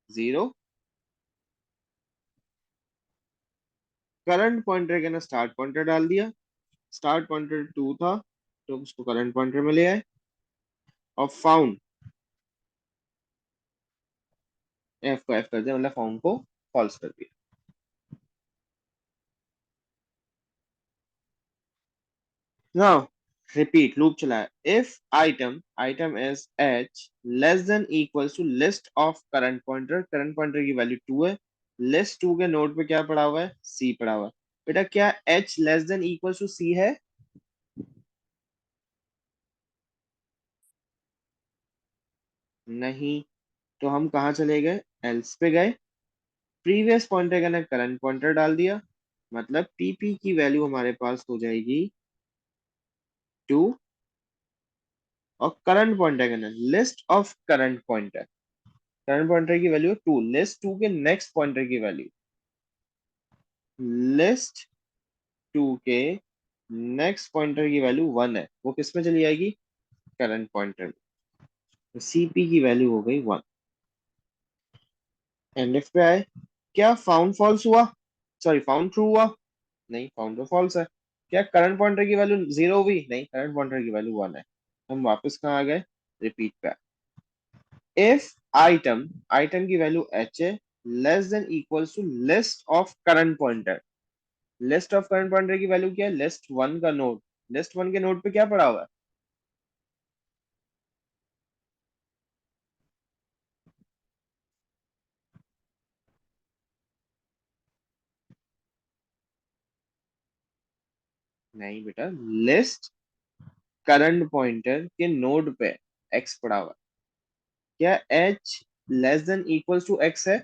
0, करंट पॉइंटर के ना स्टार्ट पॉइंटर डाल दिया। स्टार्ट पॉइंटर 2 था तो उसको करंट पॉइंटर में ले आए, और फाउंड, एफ को एफ कर दिया, मतलब फाउंड को फॉल्स कर दिया। नाउ रिपीट लूप चलाया। If item is H less than equals to list of current pointer, current pointer की वैल्यू 2 है, लिस्ट 2 के नोड पे क्या पड़ा हुआ है? सी पड़ा हुआ है। बेटा क्या H less than equals to C है? नहीं। तो हम कहाँ चले गए? एल्स पे गए, प्रीवियस पॉइंटर का ना करंट पॉइंटर डाल दिया, मतलब टीपी की वैल्यू हमारे पास हो जाएगी 2, और करंट पॉइंटर का ना list of current pointer, current pointer की वैल्यू 2, लिस्ट 2 के नेक्स्ट पॉइंटर की वैल्यू, लिस्ट 2 के नेक्स्ट पॉइंटर की वैल्यू 1 है, वो किस में चली जाएगी? करंट पॉइंटर में। तो सीपी की वैल्यू हो गई 1। एंड इफ पे आए, क्या फाउंड फॉल्स हुआ? सॉरी फाउंड ट्रू हुआ? नहीं, फाउंड तो फॉल्स है। क्या करंट पॉइंटर की वैल्यू 0 हुई? नहीं, करंट पॉइंटर की वैल्यू 1 है। हम वापस कहाँ आ गए? रिपीट पे। इफ आइटम आइटम की वैल्यू एच है, less than equals to list of current pointer, list of current pointer की वैल्यू क्या है? लिस्ट वन का नोड, लिस्ट वन के नोड पे क्या पड़ा हुआ है? नहीं बेटा, लिस्ट करंट पॉइंटर के नोड पे एक्स पड़ा हुआ है। क्या H less than equals to X है?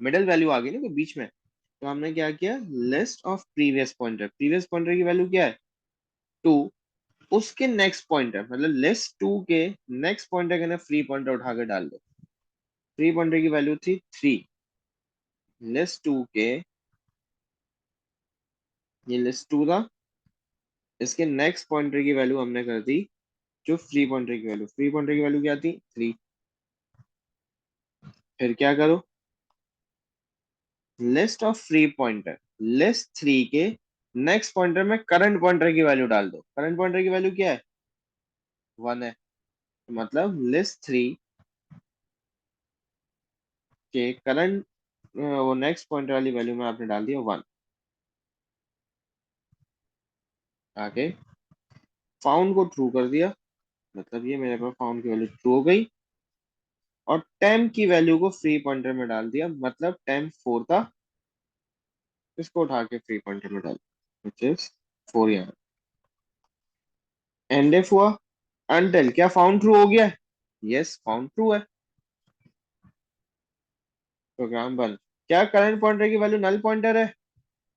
मिडिल वैल्यू आ गई ना, तो बीच में। तो हमने क्या किया, list of previous pointer, previous pointer की वैल्यू क्या है? 2, उसके नेक्स्ट पॉइंटर, मतलब लिस्ट 2 के नेक्स्ट पॉइंटर के ना फ्री पॉइंटर उठा के डाल दो। फ्री पॉइंटर की वैल्यू थी 3, लिस्ट 2 के, ये लिस्ट 2 था, इसके नेक्स्ट पॉइंटर की वैल्यू हमने कर दी जो फ्री पॉइंटर की वैल्यू, फ्री पॉइंटर की वैल्यू क्या थी? 3। फिर क्या करो, list of free pointer, list 3 के नेक्स्ट पॉइंटर में करंट पॉइंटर की वैल्यू डाल दो। करंट पॉइंटर की वैल्यू क्या है? 1 है। तो मतलब लिस्ट 3 के करंट, वो नेक्स्ट पॉइंटर वाली वैल्यू में आपने डाल दिया 1। आगे फाउंड को ट्रू कर दिया, मतलब ये मेरे पास फाउंड की वैल्यू ट्रू हो गई, और टेम्प की वैल्यू को फ्री पॉइंटर में डाल दिया, मतलब टेम्प 4 था, इसको उठा के फ्री पॉइंटर में डाल, विच इज 4 यहाँ। एंड इफ हुआ अनटिल, क्या फाउंड ट्रू हो गया? यस, फाउंड ट्रू है। प्रोग्राम बंद। क्या करंट पॉइंटर की वैल्यू नल पॉइंटर है?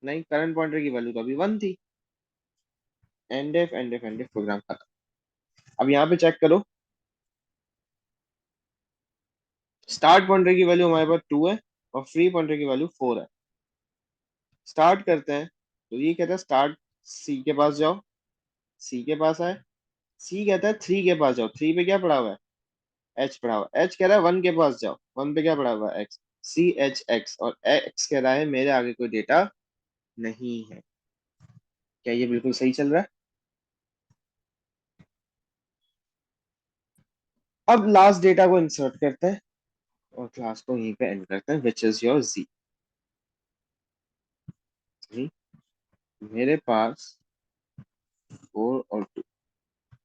नहीं, करंट पॉइंटर की वैल्यू तो अभी 1 थी। End if end if end if, program खत्म। अब यहाँ पे चेक करो, स्टार्ट पॉइंटर की वैल्यू हमारे पास 2 है, और फ्री पॉइंटर की वैल्यू 4 है। स्टार्ट करते हैं, तो ये कहता है स्टार्ट सी के पास जाओ, सी के पास आए, सी कहता है 3 के पास जाओ, 3 पे क्या पड़ा हुआ है? एच पड़ा हुआ है। एच कह रहा है 1 के पास जाओ, 1 पे क्या पड़ा हुआ है? एक्स। सी एच एक्स, और एक्स कह रहा है मेरे आगे कोई डेटा नहीं है। क्या ये बिल्कुल सही चल रहा है? अब लास्ट डेटा को इंसर्ट करते हैं और क्लास को यहीं पे एंड करते हैं, विच इज योर जी। मेरे पास 4 और 2,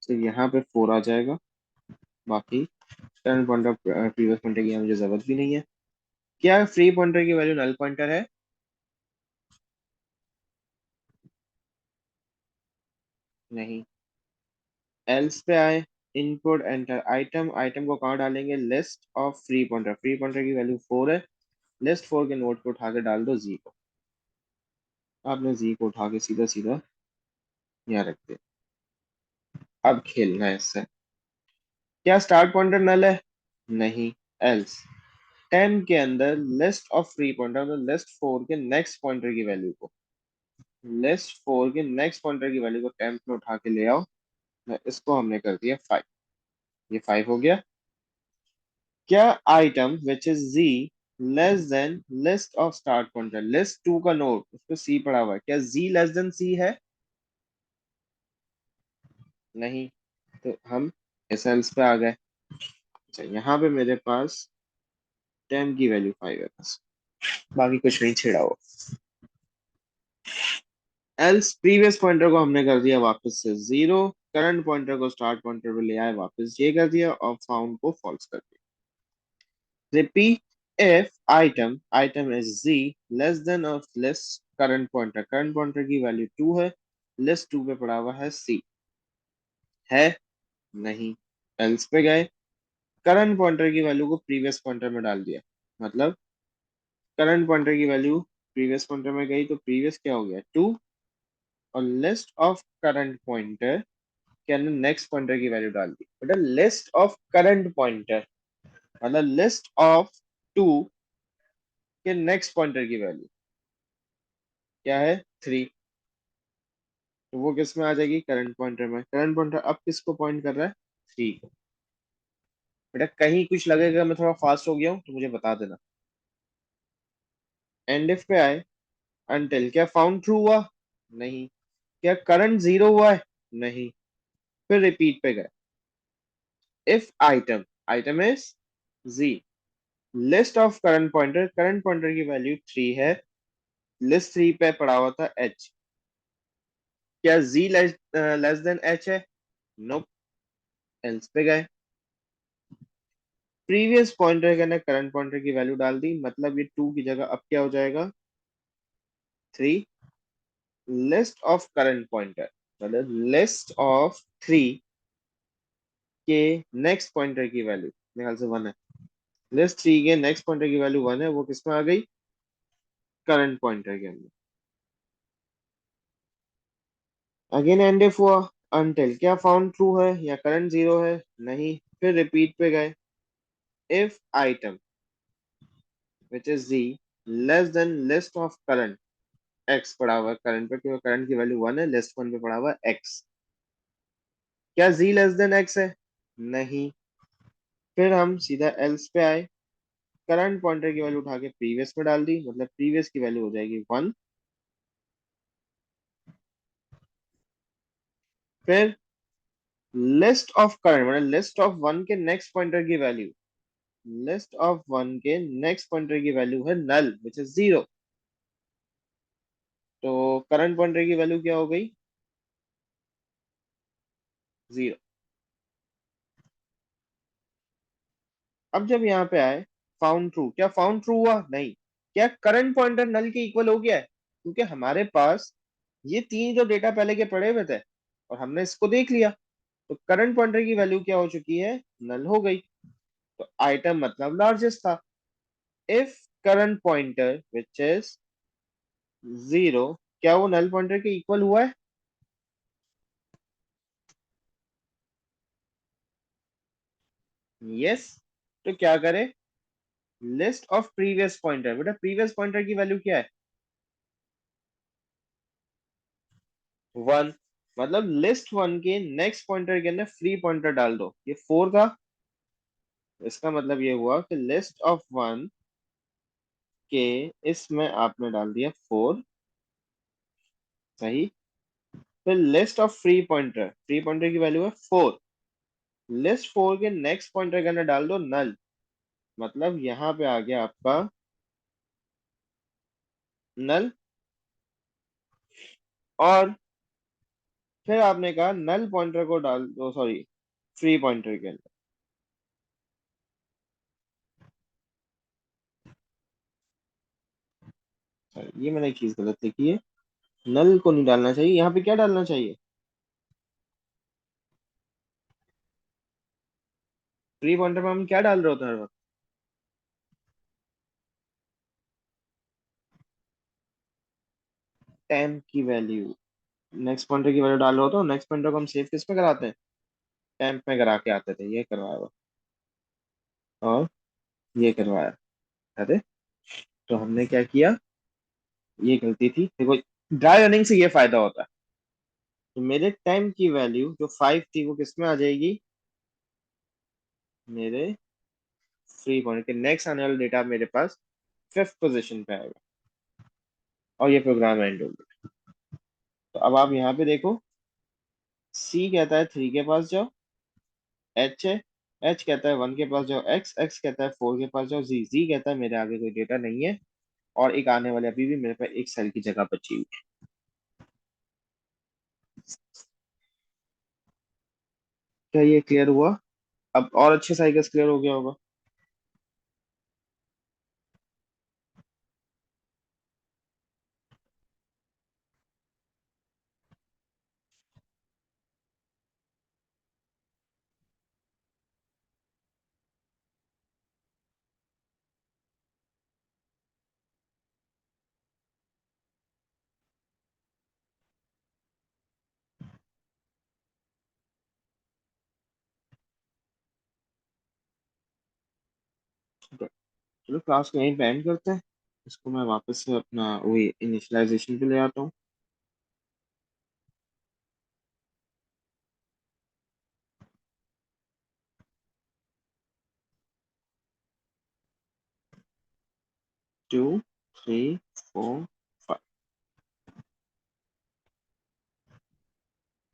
तो यहाँ पे 4 आ जाएगा। बाकी करंट पॉइंटर प्रीवियस पॉइंटर की मुझे जरूरत भी नहीं है। क्या फ्री पॉइंटर की वैल्यू नल पॉइंटर है? नहीं। एल्स पे आए, इनपुट एंटर आइटम, आइटम को कहाँ डालेंगे? List of free pointer, free pointer की वैल्यू 4 है। लिस्ट 4 के नोड को उठा के डाल दो जी को। आपने जी को उठा के सीधा सीधा यहाँ रख दिया। अब खेलना है इससे। क्या स्टार्ट पॉइंटर नल है? नहीं। एल्स 10 के अंदर लिस्ट ऑफ फ्री पॉइंटर, मतलब लिस्ट 4 के नेक्स्ट पॉइंटर की वैल्यू को, लिस्ट 4 के नेक्स्ट पॉइंटर की वैल्यू को 10 में उठा के ले आओ। इसको हमने कर दिया 5। ये 5 हो गया। क्या item which is G less than list of start pointer, list 2 का नोड उस पर सी पड़ा हुआ है, क्या जी लेस देन सी है? नहीं। तो हम एसएल्स पे आ गए। अच्छा, यहाँ पे मेरे पास 10 की वैल्यू 5 है बस, बाकी कुछ नहीं छेड़ा हो। एल्स प्रीवियस पॉइंटर को हमने कर दिया वापस से 0, करंट पॉइंटर को स्टार्ट पॉइंटर पे ले आए वापस ये कर दिया, और फाउंड को फॉल्स कर दिया। Repeat if item is z less than of list current pointer की वैल्यू 2 है, लिस्ट 2 पे पड़ा हुआ है c, है? नहीं। एल्स पे गए, करंट पॉइंटर की वैल्यू को प्रीवियस पॉइंटर में डाल दिया, मतलब करंट पॉइंटर की वैल्यू प्रीवियस पॉइंटर में गई तो प्रीवियस क्या हो गया 2, और लिस्ट ऑफ करंट पॉइंटर के अंदर नेक्स्ट पॉइंटर की वैल्यू डाल दी। बेटा लिस्ट ऑफ करंट पॉइंटर मतलब लिस्ट ऑफ 2 के नेक्स्ट पॉइंटर की वैल्यू क्या है? 3। तो वो किस में आ जाएगी? करंट पॉइंटर में। करंट पॉइंटर अब किसको पॉइंट कर रहा है? 3 को। बेटा कहीं कुछ लगेगा मैं थोड़ा फास्ट हो गया हूँ तो मुझे बता देना। एंड इफ पे आए, अनटिल क्या फाउंड ट्रू हुआ? नहीं। क्या करंट 0 हुआ है? नहीं। फिर रिपीट पे गए, if item is G, list of current pointer की वैल्यू 3 है, लिस्ट 3 पे पड़ा हुआ था एच, क्या जी लेस देन एच है? नो। एल्स पे गए, प्रीवियस पॉइंटर के अंदर करंट पॉइंटर की वैल्यू डाल दी, मतलब ये 2 की जगह अब क्या हो जाएगा? 3। लिस्ट ऑफ करंट पॉइंटर मतलब लिस्ट ऑफ 3 के नेक्स्ट पॉइंटर की वैल्यू मेरे ख्याल से 1 है। लिस्ट 3 के नेक्स्ट पॉइंटर की वैल्यू 1 है, वो किसमें आ गई? करंट पॉइंटर के अंदर। अगेन एंड इफ हुआ, अनटिल क्या फाउंड ट्रू है या करंट 0 है? नहीं। फिर रिपीट पे गए, if item which is G less than list of current, X पड़ा हुआ है करंट पे क्योंकि करंट की वैल्यू 1 है, लिस्ट 1 पे पड़ा हुआ है एक्स, क्या z लेस देन x है? नहीं। फिर हम सीधा एल्स पे आए, करंट पॉइंटर की वैल्यू उठा के प्रीवियस में डाल दी, मतलब प्रीवियस की वैल्यू हो जाएगी 1। फिर लिस्ट ऑफ करंट मतलब लिस्ट ऑफ 1 के नेक्स्ट पॉइंटर की वैल्यू, लिस्ट ऑफ 1 के नेक्स्ट पॉइंटर की वैल्यू है नल विच इज 0, तो करंट पॉइंटर की वैल्यू क्या हो गई? 0। अब जब यहाँ पे आए, फाउंड ट्रू, क्या फाउंड ट्रू हुआ? नहीं। क्या करंट पॉइंटर नल के इक्वल हो गया है? क्योंकि हमारे पास ये 3 जो डेटा पहले के पड़े हुए थे और हमने इसको देख लिया, तो करंट पॉइंटर की वैल्यू क्या हो चुकी है? नल हो गई। तो आइटम मतलब लार्जेस्ट था। If current pointer which is 0, क्या वो नल पॉइंटर के इक्वल हुआ है? यस। तो क्या करे? लिस्ट ऑफ प्रीवियस पॉइंटर, बेटा प्रीवियस पॉइंटर की वैल्यू क्या है? 1, मतलब लिस्ट 1 के नेक्स्ट पॉइंटर के अंदर फ्री पॉइंटर डाल दो, ये 4 था। इसका मतलब ये हुआ कि लिस्ट ऑफ 1 के इसमें आपने डाल दिया 4, सही। फिर लिस्ट ऑफ फ्री पॉइंटर की वैल्यू है 4। लिस्ट 4 के नेक्स्ट पॉइंटर के अंदर डाल दो नल। मतलब यहाँ पे आ गया आपका नल। और फिर आपने कहा नल पॉइंटर को डाल दो, सॉरी, फ्री पॉइंटर के अंदर। Sorry, ये मैंने एक चीज गलत लिखी है। नल को नहीं डालना चाहिए, यहाँ पे क्या डालना चाहिए? फ्री पॉइंटर में हम क्या डाल रहे होते हैं हर वक्त? टेम्प की वैल्यू। नेक्स्ट पॉइंटर की वैल्यू डाल रहे होते हो, नेक्स्ट पॉइंटर को हम सेव किस में कराते हैं? टेम्प में करा के आते थे, ये करवाया हुआ। और ये करवाया। अरे, तो हमने क्या किया? ये गलती थी, देखो। ड्राई रनिंग से ये फायदा होता है। तो मेरे टाइम की वैल्यू जो 5 थी वो किस में आ जाएगी? मेरे फ्री पॉइंट के नेक्स्ट आने वाला डेटा मेरे पास 5th पोजीशन पे आएगा। और ये प्रोग्राम एंड हो गया। तो अब आप यहाँ पे देखो, सी कहता है 3 के पास जाओ। एच है, एच कहता है 1 के पास जाओ। एक्स एक्स कहता है 4 के पास जाओ। जी जी कहता है मेरे आगे कोई डेटा नहीं है। और एक आने वाले, अभी भी मेरे पास एक सेल की जगह बची हुई है। क्या ये क्लियर हुआ? अब और अच्छे से आई क्लियर हो गया होगा। चलो क्लास को यहीं पे एंड करते हैं। इसको मैं वापस से अपना वही इनिशियलाइजेशन पे ले आता हूँ। 2, 3, 4, 5।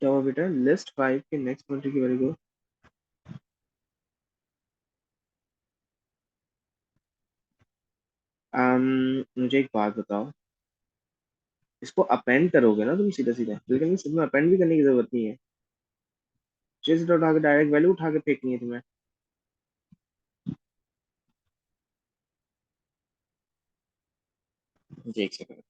क्या हुआ बेटा? लिस्ट 5 के नेक्स्ट पॉइंटर की वैल्यू। मुझे एक बात बताओ, इसको अपेंड करोगे ना तुम सीधा सीधा, लेकिन इसमें अपेंड भी करने की जरूरत नहीं है। जैसे तो उठा के डायरेक्ट वैल्यू उठा के फेंकनी है तुम्हें। जी, एक सेकंड।